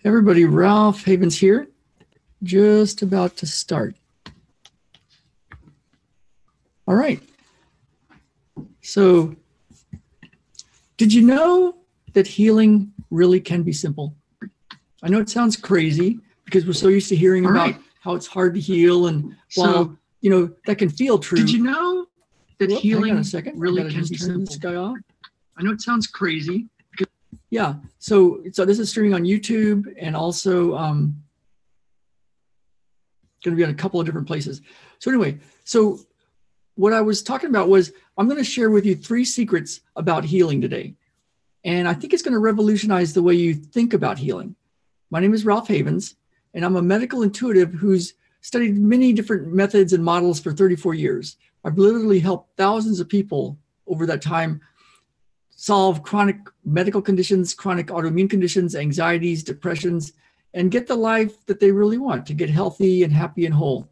Everybody, Ralph Havens here, just about to start. All right. So, did you know that healing really can be simple? I know it sounds crazy because we're so used to hearing about how it's hard to heal, and while that can feel true. Did you know that healing hang on a second. really can be simple? This guy off. I know it sounds crazy. Yeah. So this is streaming on YouTube, and also going to be on a couple of different places. So anyway, so what I was talking about was I'm going to share with you 3 secrets about healing today. And I think it's going to revolutionize the way you think about healing. My name is Ralph Havens, and I'm a medical intuitive who's studied many different methods and models for 34 years. I've literally helped thousands of people over that time solve chronic medical conditions, chronic autoimmune conditions, anxieties, depressions, and get the life that they really want, to get healthy and happy and whole.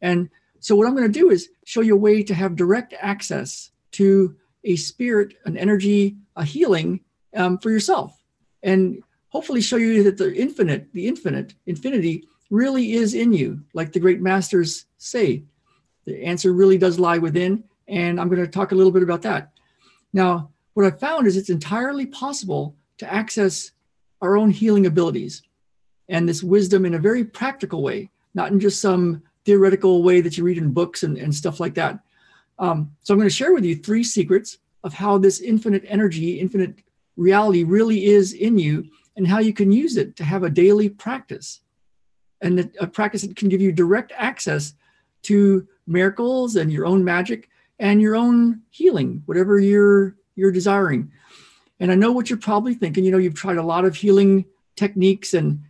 And so what I'm going to do is show you a way to have direct access to a spirit, an energy, a healing for yourself. And hopefully show you that the infinity really is in you. Like the great masters say, the answer really does lie within. And I'm going to talk a little bit about that. Now, what I found is it's entirely possible to access our own healing abilities and this wisdom in a very practical way, not in just some theoretical way that you read in books and stuff like that. So I'm going to share with you 3 secrets of how this infinite energy, infinite reality really is in you, and how you can use it to have a daily practice, and a practice that can give you direct access to miracles and your own magic and your own healing, whatever you're desiring. And I know what you're probably thinking. You've tried a lot of healing techniques, and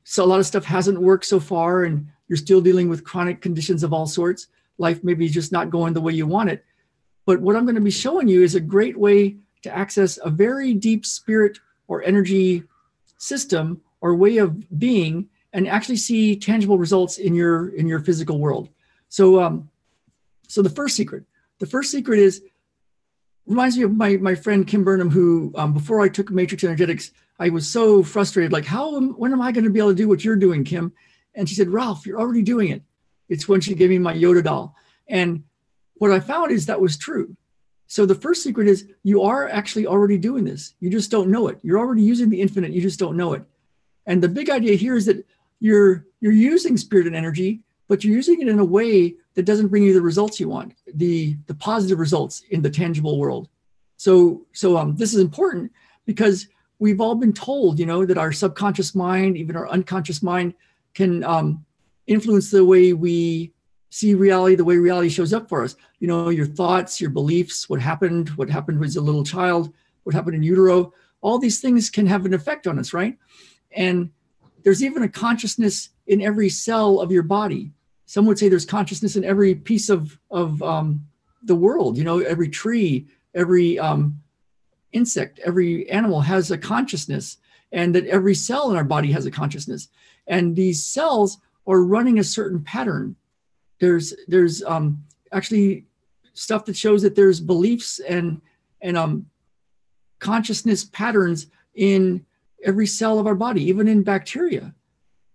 so a lot of stuff hasn't worked so far, and you're still dealing with chronic conditions of all sorts. Life maybe just not going the way you want it. But what I'm going to be showing you is a great way to access a very deep spirit or energy system or way of being, and actually see tangible results in your physical world. So the first secret is, reminds me of my friend Kim Burnham, who before I took Matrix Energetics, I was so frustrated, like, when am I going to be able to do what you're doing, Kim? And she said, Ralph, you're already doing it. It's when she gave me my Yoda doll. And what I found is that was true. So the first secret is you are actually already doing this. You just don't know it. You're already using the infinite. You just don't know it. And the big idea here is that you're using spirit and energy, but you're using it in a way that doesn't bring you the results you want, the positive results in the tangible world. So this is important because we've all been told, that our subconscious mind, even our unconscious mind, can influence the way we see reality, the way reality shows up for us. Your thoughts, your beliefs, what happened as a little child, what happened in utero, all these things can have an effect on us, right? And there's even a consciousness in every cell of your body. Some would say there's consciousness in every piece of the world. Every tree, every insect, every animal has a consciousness, and that every cell in our body has a consciousness. And these cells are running a certain pattern. There's actually stuff that shows that there's beliefs and consciousness patterns in every cell of our body, even in bacteria.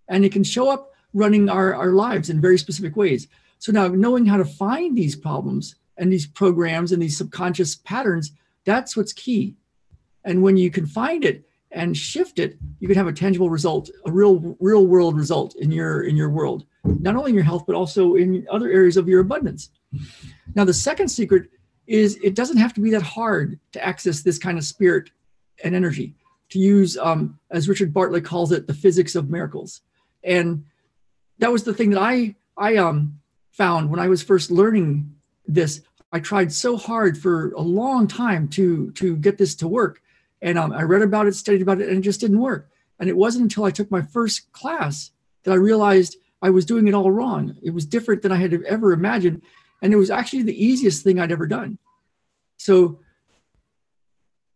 And it can show up running our lives in very specific ways. So now, knowing how to find these problems and these programs and these subconscious patterns, that's what's key. And when you can find it and shift it, you can have a tangible result, a real world result in your world, not only in your health, but also in other areas of your abundance. Now, the second secret is it doesn't have to be that hard to access this kind of spirit and energy, to use, as Richard Bartlett calls it, the physics of miracles. And that was the thing that I found when I was first learning this. I tried so hard for a long time to get this to work. And I read about it, studied about it, and it just didn't work. And it wasn't until I took my first class that I realized I was doing it all wrong. It was different than I had ever imagined. And it was actually the easiest thing I'd ever done. So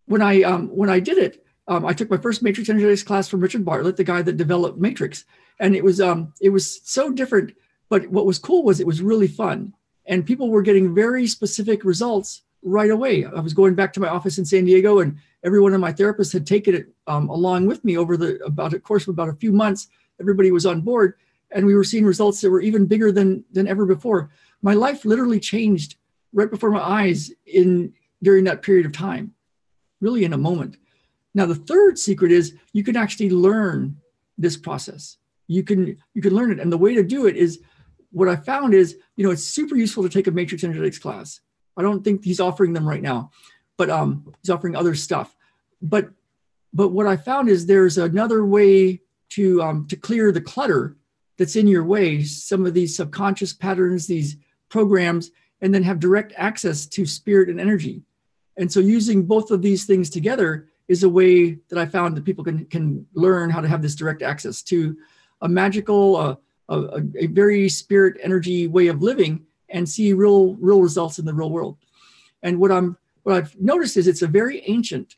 when I did it, I took my first Matrix Energetics class from Richard Bartlett, the guy that developed Matrix. And it was so different. But what was cool was it was really fun. And people were getting very specific results right away. I was going back to my office in San Diego, and every one of my therapists had taken it along with me over a course of about a few months. Everybody was on board, and we were seeing results that were even bigger than ever before. My life literally changed right before my eyes during that period of time, really in a moment. Now, the third secret is you can actually learn this process. You can learn it. And the way to do it is, what I found is, it's super useful to take a matrix energetics class. I don't think he's offering them right now, but he's offering other stuff. But what I found is there's another way to clear the clutter that's in your way, some of these subconscious patterns, these programs, and then have direct access to spirit and energy. And so using both of these things together is a way that I found that people can learn how to have this direct access to a magical, a very spirit energy way of living, and see real results in the real world. And what I've noticed is it's a very ancient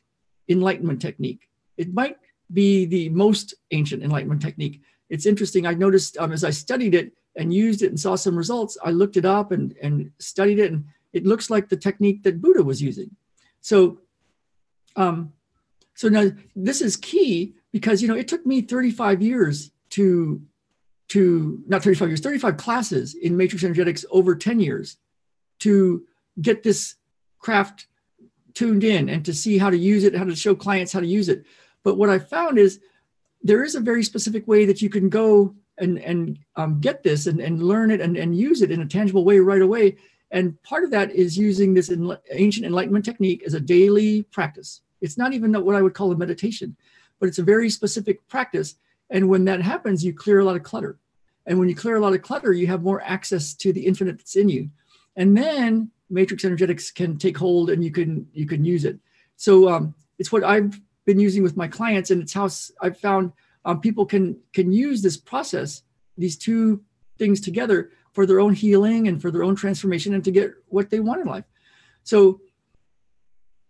enlightenment technique. It might be the most ancient enlightenment technique. It's interesting. I noticed as I studied it and used it and saw some results, I looked it up and studied it, and it looks like the technique that Buddha was using. So now this is key because, it took me 35 years not 35 years, 35 classes in matrix energetics over 10 years to get this craft tuned in and to see how to use it, how to show clients how to use it. But what I found is there is a very specific way that you can go and get this and learn it and use it in a tangible way right away. And part of that is using this ancient enlightenment technique as a daily practice. It's not even what I would call a meditation, but it's a very specific practice. And when that happens, you clear a lot of clutter. And when you clear a lot of clutter, you have more access to the infinite that's in you. And then matrix energetics can take hold and you can use it. So it's what I've been using with my clients, and it's how I've found people can use this process, these two things together, for their own healing and for their own transformation and to get what they want in life. So,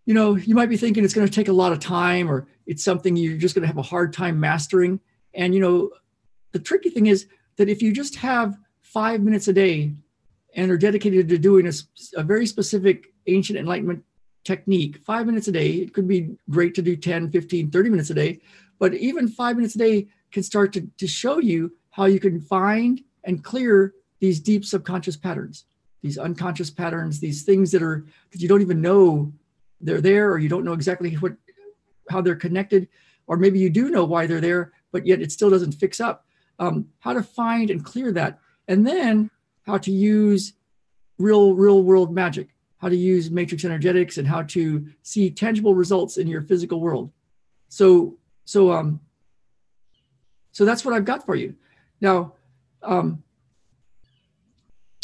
you might be thinking it's going to take a lot of time, or it's something you're just going to have a hard time mastering. And, the tricky thing is that if you just have 5 minutes a day and are dedicated to doing a very specific ancient enlightenment technique, 5 minutes a day, it could be great to do 10, 15, 30 minutes a day, but even 5 minutes a day can start to show you how you can find and clear these deep subconscious patterns, these unconscious patterns, these things that you don't even know they're there, or you don't know exactly how they're connected, or maybe you do know why they're there, but yet it still doesn't fix up. How to find and clear that, and then how to use real world magic, how to use matrix energetics, and how to see tangible results in your physical world. So that's what I've got for you. Now,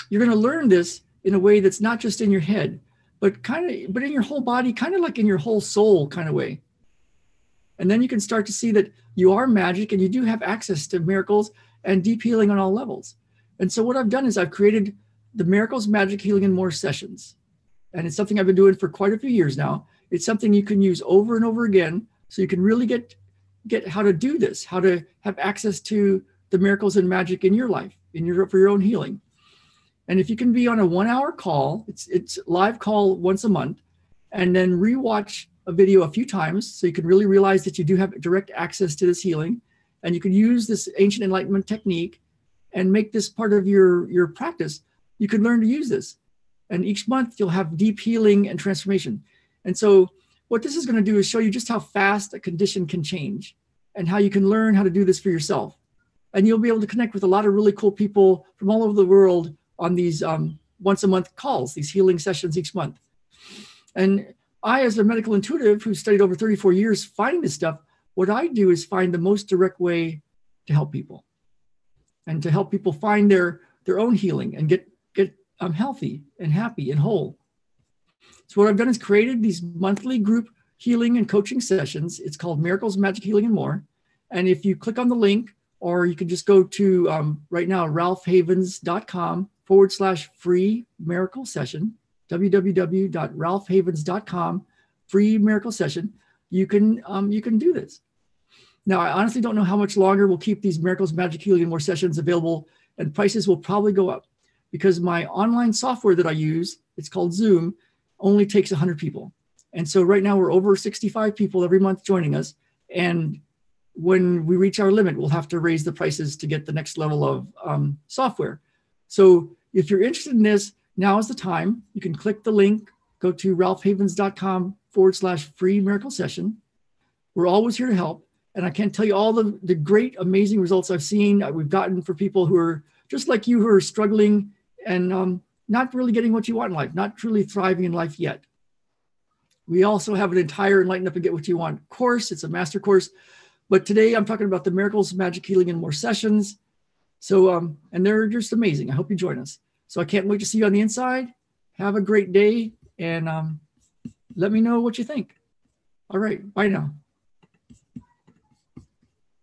you're going to learn this in a way that's not just in your head, but in your whole body, kind of like in your whole soul kind of way. And then you can start to see that you are magic and you do have access to miracles and deep healing on all levels. And so what I've done is I've created the Miracles, Magic, Healing, and More sessions. And it's something I've been doing for quite a few years now. It's something you can use over and over again, so you can really get how to do this, how to have access to the miracles and magic in your life, for your own healing. And if you can be on a 1 hour call, it's live call once a month, and then rewatch a video a few times so you can really realize that you do have direct access to this healing, and you can use this ancient enlightenment technique and make this part of your practice. You can learn to use this, and each month you'll have deep healing and transformation. And so what this is going to do is show you just how fast a condition can change and how you can learn how to do this for yourself. And you'll be able to connect with a lot of really cool people from all over the world on these once a month calls, these healing sessions each month. And I, as a medical intuitive who studied over 34 years finding this stuff, what I do is find the most direct way to help people, and to help people find their own healing and get healthy and happy and whole. So what I've done is created these monthly group healing and coaching sessions. It's called Miracles, Magic, Healing, and More. And if you click on the link, or you can just go to right now, ralphhavens.com/free miracle session, www.ralphhavens.com, free miracle session. You can do this. Now, I honestly don't know how much longer we'll keep these Miracles, Magic, Healing, and More sessions available, and prices will probably go up because my online software that I use, it's called Zoom, only takes 100 people. And so right now we're over 65 people every month joining us. And when we reach our limit, we'll have to raise the prices to get the next level of software. So if you're interested in this, now is the time. You can click the link, go to ralphhavens.com/free miracle session. We're always here to help. And I can't tell you all the great, amazing results I've seen, we've gotten for people who are just like you, who are struggling and not really getting what you want in life, not truly thriving in life yet. We also have an entire Enlighten Up and Get What You Want course. It's a master course. But today I'm talking about the miracles, magic, healing, and more sessions. So, and they're just amazing. I hope you join us. So I can't wait to see you on the inside. Have a great day and let me know what you think. All right. Bye now.